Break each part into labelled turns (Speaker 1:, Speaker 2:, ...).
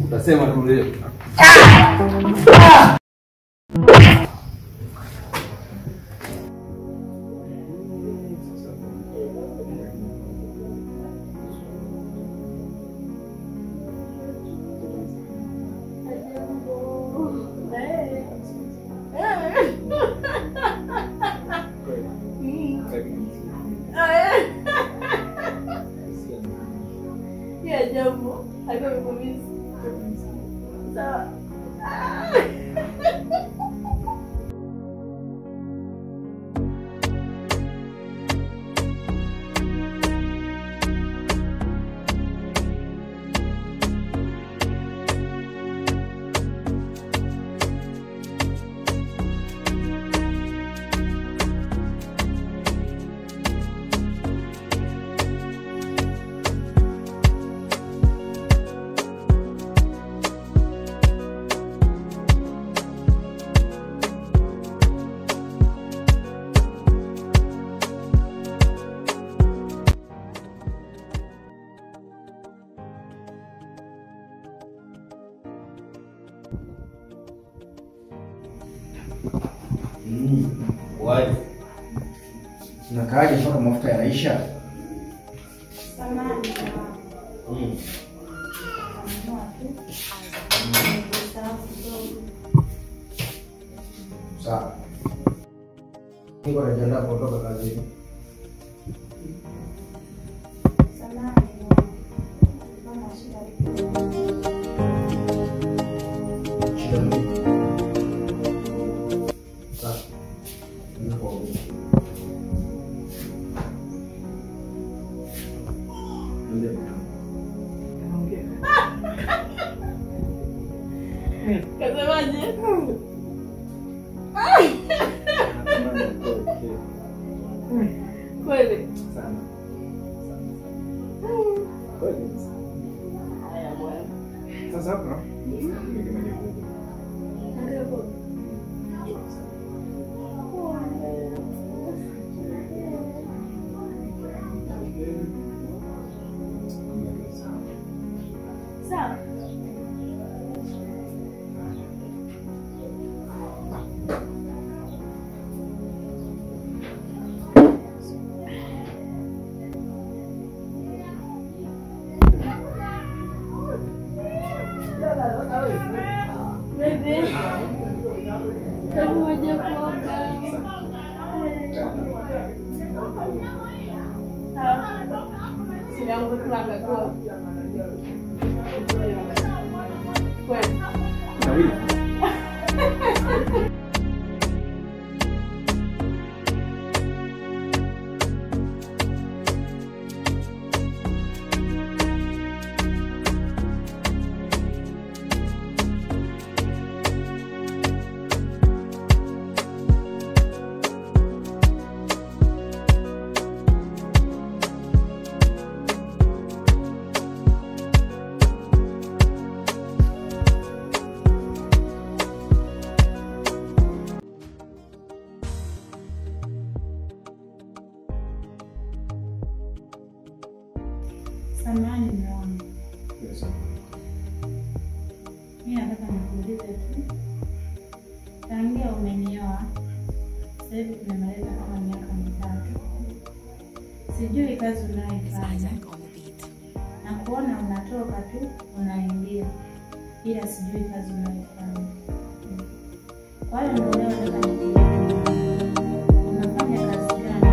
Speaker 1: Utasema tu leo.
Speaker 2: Ya jambo, hapo mimi. Sawa.
Speaker 3: Waje. Unakaaje mpaka mafuta yanaisha?
Speaker 2: Samahani.
Speaker 3: Sawa. Niko najiandaa kutoka kazini.
Speaker 2: Samahani. Mama shida.
Speaker 3: Shida nini? Sawa.
Speaker 2: Kasemaje? Kweli.
Speaker 1: Sana.
Speaker 2: Haya bwana.
Speaker 1: Sasa hapa.
Speaker 2: Sawa. Bebe. Kamu aja kuoga. Sini aku pulang ke gua. Kweli.
Speaker 1: Nawili.
Speaker 2: Samahani muone.
Speaker 1: Yes.
Speaker 2: Mimi nataka nikuulize tu. Tangia umenioa, sasa hivi tumemaliza kama miaka 3. Sijui kazi unayoifanya. Na kuona unatoka tu unaingia. Ila sijui kazi unayoifanya. Kwa hiyo ndio leo nataka nikuulize. Unafanya kazi gani?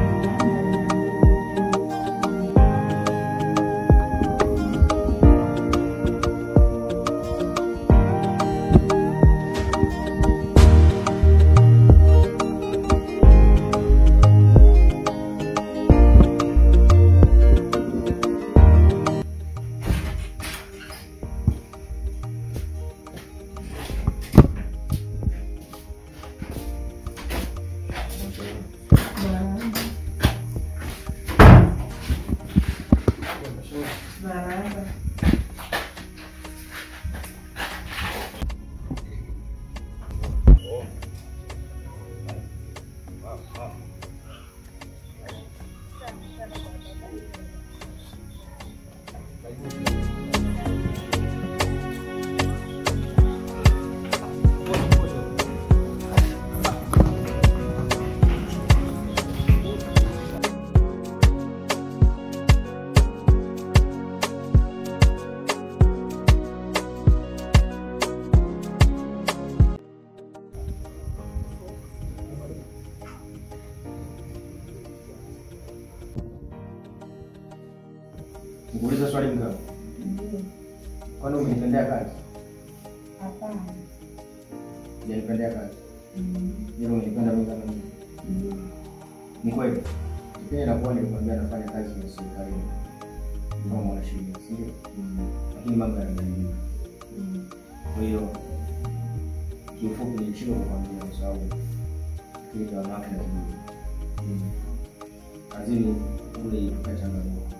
Speaker 3: Unanipendea kazi?
Speaker 2: Hapana.
Speaker 3: Unanipendea kazi? Ndio unanipenda mimi kama mimi. Ni kweli. Kipindi nakuwa nilikwambia nafanya kazi ya serikali. Kama mwanasheria, sio? Lakini mambo yanabadilika. Kwa hiyo kiufupi nilishindwa kukwambia kwa sababu kile cha wanawake na kiburi. Kazini kule ilikuwa changamoto.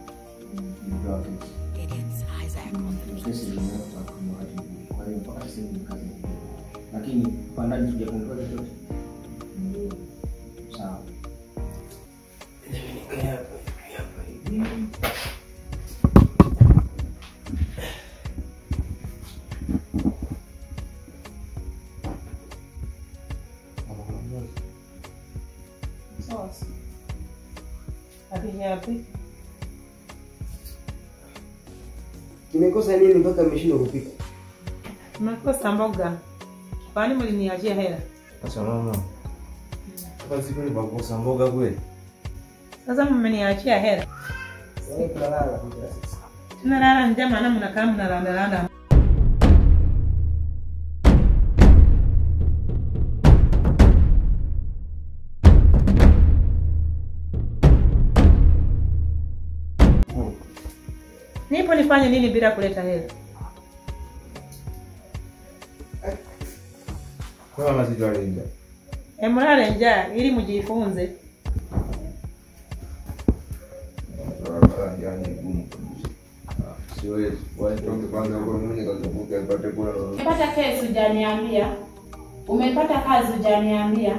Speaker 3: Ndio kesi. Kesi ni kwa wakati huu. Kwa hiyo mpaka sasa ni kazi. Lakini kwa ndani tujakumbuka chochote. Ndio. Sawa.
Speaker 2: Sauce. Happy.
Speaker 3: Nimekosa nini mpaka nimeshindwa kupika?
Speaker 4: Nimekosa mboga. Kwani mliniachia hela?
Speaker 1: Sasa mama. Basi kweli bakosa mboga kweli.
Speaker 4: Sasa mmeniachia hela.
Speaker 3: Wewe kulala kwa sasa.
Speaker 4: Tunalala nje maana mnakaa mnalanda. Nipo nifanye nini bila kuleta hela?
Speaker 1: Kwa mama sijali nje.
Speaker 4: Mlale njaa ili mjifunze.
Speaker 1: Siwezi. Waitoke kwanza huko mwenye kazunguka ipate kula.
Speaker 2: Umepata kesi hujaniambia. Umepata kazi hujaniambia.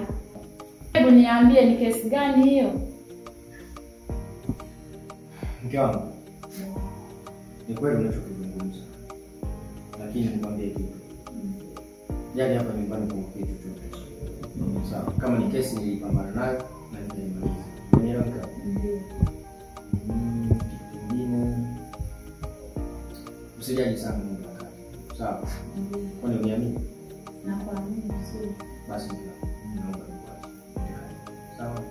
Speaker 2: Hebu niambie ni kesi gani hiyo?
Speaker 3: Mke wangu. Ni kweli unachokizungumza. Lakini nikwambie kitu. Yaani hapa nyumbani kwa kitu chochote. Sawa. Kama ni kesi nilipambana nayo na nitaimaliza. Unielewa?
Speaker 2: Ndio.
Speaker 3: Usijali sana Mungu akaka. Sawa. Kwani uniamini?
Speaker 2: Na kuamini vizuri.
Speaker 3: Basi naomba nikuache. Sawa.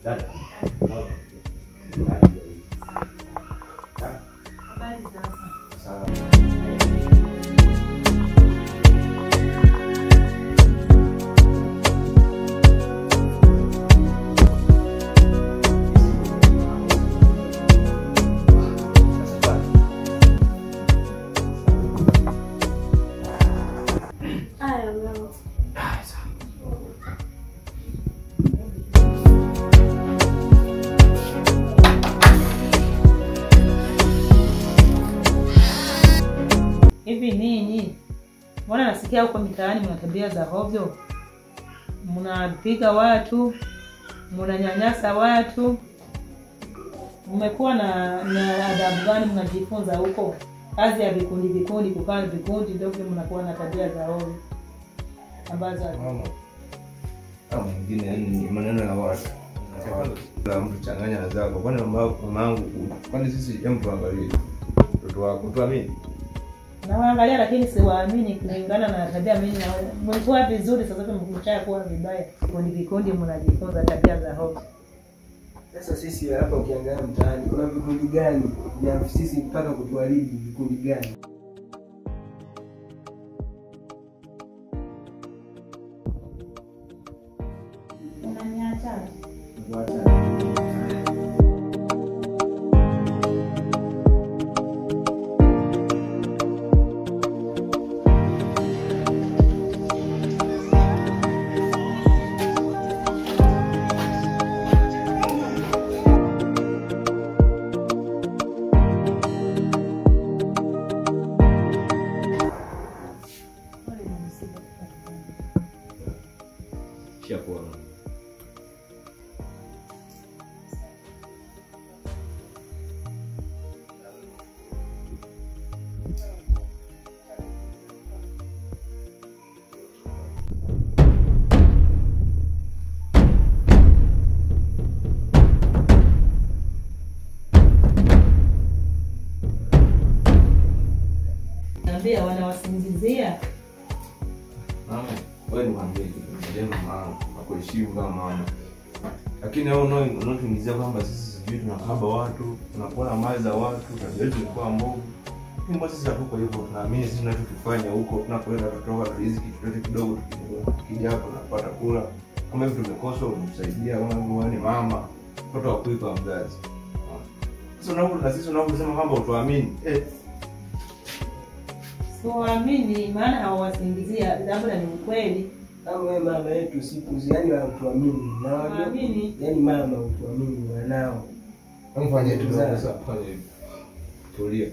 Speaker 3: Dada.
Speaker 2: Habari za
Speaker 3: Sawa.
Speaker 4: Hivi ninyi? Mbona nasikia huko mitaani mna tabia za hovyo? Mnapiga watu, mnanyanyasa watu. Mmekuwa na adabu gani mnajifunza huko? Kazi ya vikundi kukaa vikundi ndio mnakuwa na tabia za hovyo. Ambazo
Speaker 1: Mama. Kama mwingine ni maneno ya watu. La mtu changanya na zako. Kwani mama yangu kwani sisi mtu angalie. Mtoto wako tuamini.
Speaker 4: na waangalia, lakini siwaamini kulingana na tabia. Mimi na mlikuwa vizuri, sasa tumekucha kuwa vibaya. Vikundi mnajifunza tabia za hofu.
Speaker 3: Sasa sisi hapa ukiangalia mtaani kuna vikundi gani vya sisi mpaka kutuharibu? Vikundi gani?
Speaker 2: Unaniacha?
Speaker 4: Naambia wanawasingizia.
Speaker 1: Mama, wewe ni mwambie kitu. Ndio mama, nakuheshimu kama mama. Lakini wewe unatumizia kwamba sisi sijui tunakaba watu, tunakula mali za watu, tabia yetu ilikuwa mbovu. Mbona sisi hatuko hivyo, tunaamini sisi tunachokifanya huko tunapoenda tutoka riziki chochote kidogo tukija hapo tunapata kula. Kama hivi tumekosa unamsaidia, kama ni mama, mtoto wa kuipa mzazi. Sasa sisi unaposema mambo utuamini.
Speaker 4: Siwaamini maana hawasingizia labda ni ukweli.
Speaker 3: Kama wewe mama yetu siku yani hautuamini. Na waamini. Yani mama utuamini wanao.
Speaker 1: Mfanye tu sasa fanye hivi. Tulia.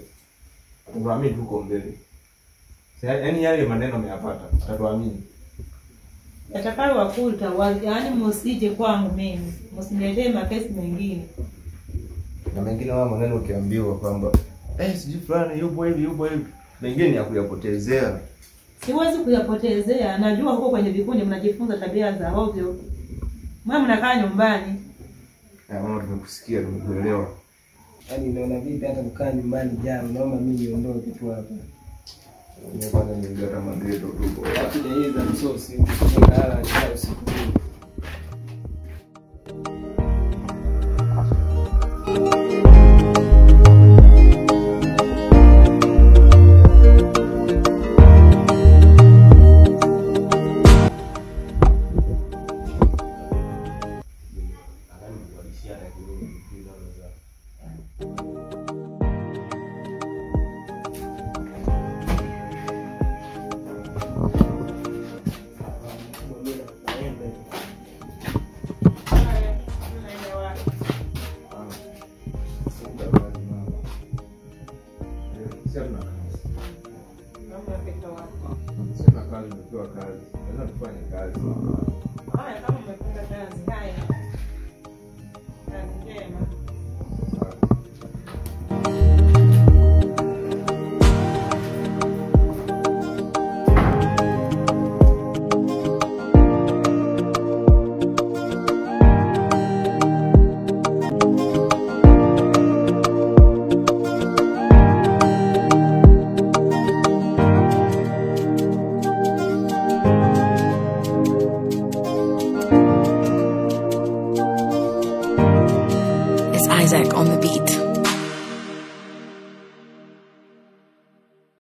Speaker 1: Tuamini tuko mbele. Yaani yale maneno umeyapata, tatuamini.
Speaker 4: Yatakayo wakuta, yaani msije kwangu mimi. Msiniletee makesi mengine.
Speaker 1: Na mengine wao maneno ukiambiwa kwamba siji fulani yupo hivi. Mengine ya kuyapotezea.
Speaker 4: Siwezi kuyapotezea. Najua huko kwenye vikundi mnajifunza tabia za ovyo. Mama mnakaa nyumbani.
Speaker 1: Mama tumekusikia, tumekuelewa.
Speaker 3: Yaani naona vipi hata kukaa nyumbani jana, naomba mimi niondoke tu hapa.
Speaker 1: Nimefanya ningata magreto tu.
Speaker 3: Lakini hizi za msosi ukikala cha usiku.
Speaker 1: Sema kazi ndio kazi. Lazima tufanye kazi.
Speaker 4: Haya kama umepata kazi haya. Kazi njema.